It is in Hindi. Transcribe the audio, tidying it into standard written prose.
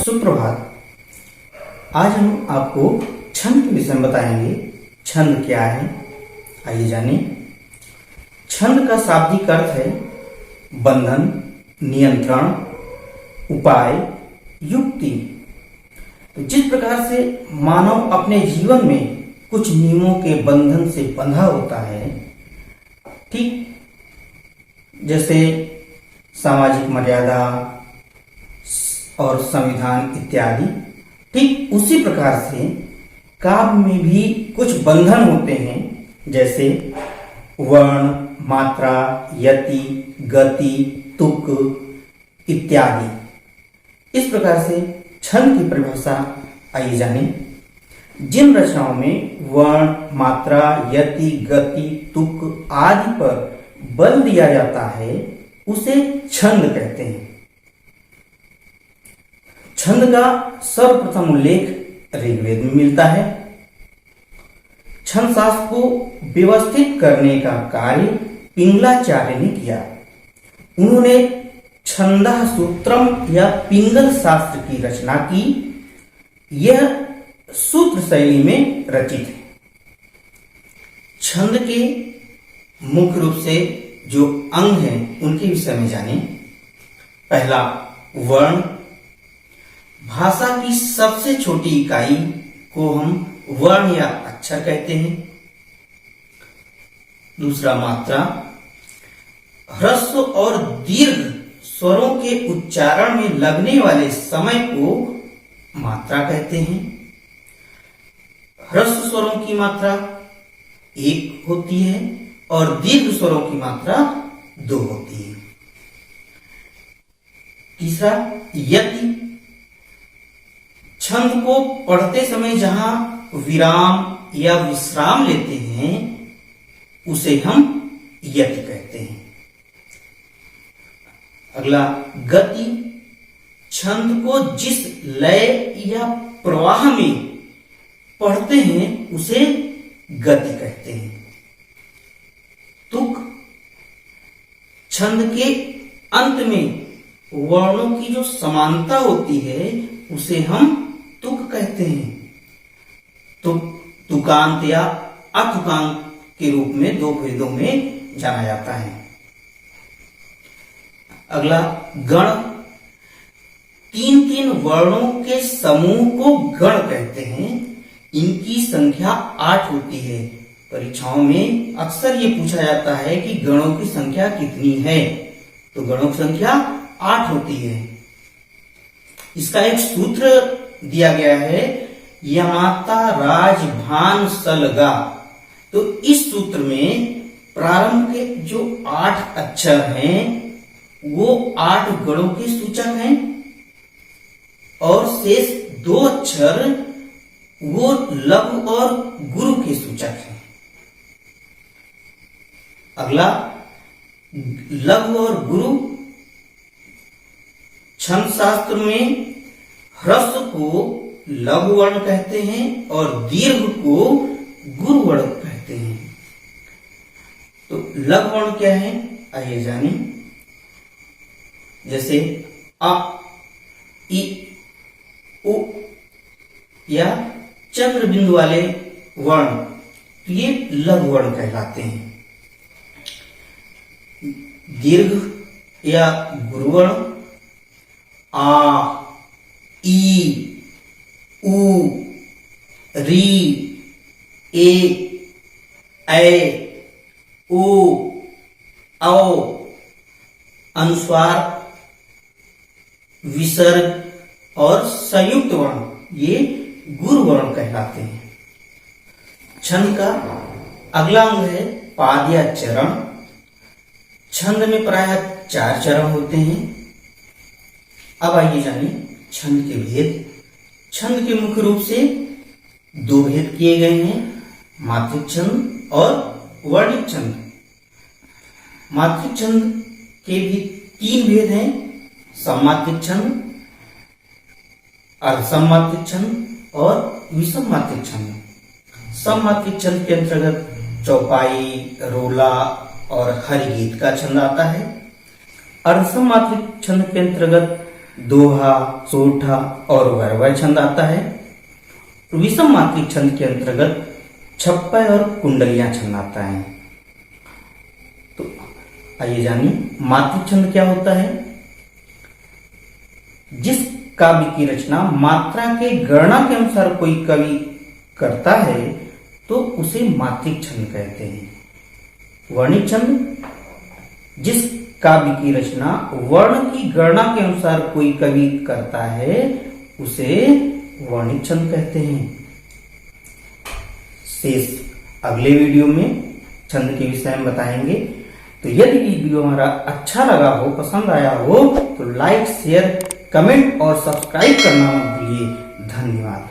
सुप्रभात। आज हम आपको छंद के विषय में बताएंगे। छंद क्या है, आइए जानिए। छंद का शाब्दिक अर्थ है बंधन, नियंत्रण, उपाय, युक्ति। तो जिस प्रकार से मानव अपने जीवन में कुछ नियमों के बंधन से बंधा होता है, ठीक जैसे सामाजिक मर्यादा और संविधान इत्यादि, ठीक उसी प्रकार से काव्य में भी कुछ बंधन होते हैं, जैसे वर्ण, मात्रा, यति, गति, तुक इत्यादि। इस प्रकार से छंद की परिभाषा आइए जानें। जिन रचनाओं में वर्ण, मात्रा, यति, गति, तुक आदि पर बल दिया जाता है उसे छंद कहते हैं। छंद का सर्वप्रथम उल्लेख ऋग्वेद में मिलता है। छंद शास्त्र को व्यवस्थित करने का कार्य पिंगलाचार्य ने किया। उन्होंने छंदः सूत्रम या पिंगल शास्त्र की रचना की। यह सूत्र शैली में रचित है। छंद के मुख्य रूप से जो अंग हैं उनके विषय में जानें। पहला, वर्ण। भाषा की सबसे छोटी इकाई को हम वर्ण या अक्षर कहते हैं। दूसरा, मात्रा। ह्रस्व और दीर्घ स्वरों के उच्चारण में लगने वाले समय को मात्रा कहते हैं। ह्रस्व स्वरों की मात्रा 1 होती है और दीर्घ स्वरों की मात्रा 2 होती है। तीसरा, यति। छंद को पढ़ते समय जहां विराम या विश्राम लेते हैं उसे हम यति कहते हैं। अगला, गति। छंद को जिस लय या प्रवाह में पढ़ते हैं उसे गति कहते हैं। तुक। छंद के अंत में वर्णों की जो समानता होती है उसे हम तुक कहते हैं। तुकांत या अतुकांत के रूप में 2 भेदों में जाना जाता है। अगला, गण। 3 वर्णों के समूह को गण कहते हैं। इनकी संख्या 8 होती है। परीक्षाओं में अक्सर ये पूछा जाता है कि गणों की संख्या कितनी है, तो गणों की संख्या 8 होती है। इसका एक सूत्र दिया गया है, यमाता राज भान सलगा। तो इस सूत्र में प्रारंभ के जो 8 अक्षर हैं वो 8 गणों के सूचक हैं और शेष 2 अक्षर वो लघु और गुरु के सूचक हैं। अगला, लघु और गुरु। छंद शास्त्र में ह्रस्व को लघु वर्ण कहते हैं और दीर्घ को गुरु वर्ण कहते हैं। तो लघु वर्ण क्या है, आइए जानिए। जैसे अ, इ, उ या चंद्र बिंदु वाले वर्ण, तो ये लघु वर्ण कहलाते हैं। दीर्घ या गुरु वर्ण आ, ई, उ, री, ए, ऐ, ओ, औ, अनुस्वार, विसर्ग और संयुक्त वर्ण, ये गुरु वर्ण कहलाते हैं। छंद का अगला अंग है पाद या चरण। छंद में प्रायः 4 चरण होते हैं। अब आइए जानिए छंद के भेद। छंद के मुख्य रूप से 2 भेद किए गए हैं, मात्रिक छंद और वर्णिक छंद। मात्रिक छंद के भी 3 भेद हैं, सममात्रिक छंद, अर्धसममात्रिक छंद और विषम मात्रिक छंद। सममात्रिक छंद के अंतर्गत चौपाई, रोला और हरिगीत का छंद आता है। अर्धसममात्रिक छंद के अंतर्गत दोहा, सोठा और वरवर छंद आता है। विषम मात्रिक छंद के अंतर्गत छप्पय और कुंडलियां छंद आता है। तो आइए जानिए मात्रिक छंद क्या होता है। जिस काव्य की रचना मात्रा के गणना के अनुसार कोई कवि करता है तो उसे मात्रिक छंद कहते हैं। वर्णिक छंद, जिस काव्य की रचना वर्ण की गणना के अनुसार कोई कवि करता है उसे वर्णिक छंद कहते हैं। शेष अगले वीडियो में छंद के विषय में बताएंगे। तो यदि ये वीडियो हमारा अच्छा लगा हो, पसंद आया हो तो लाइक, शेयर, कमेंट और सब्सक्राइब करना मत भूलिए। धन्यवाद।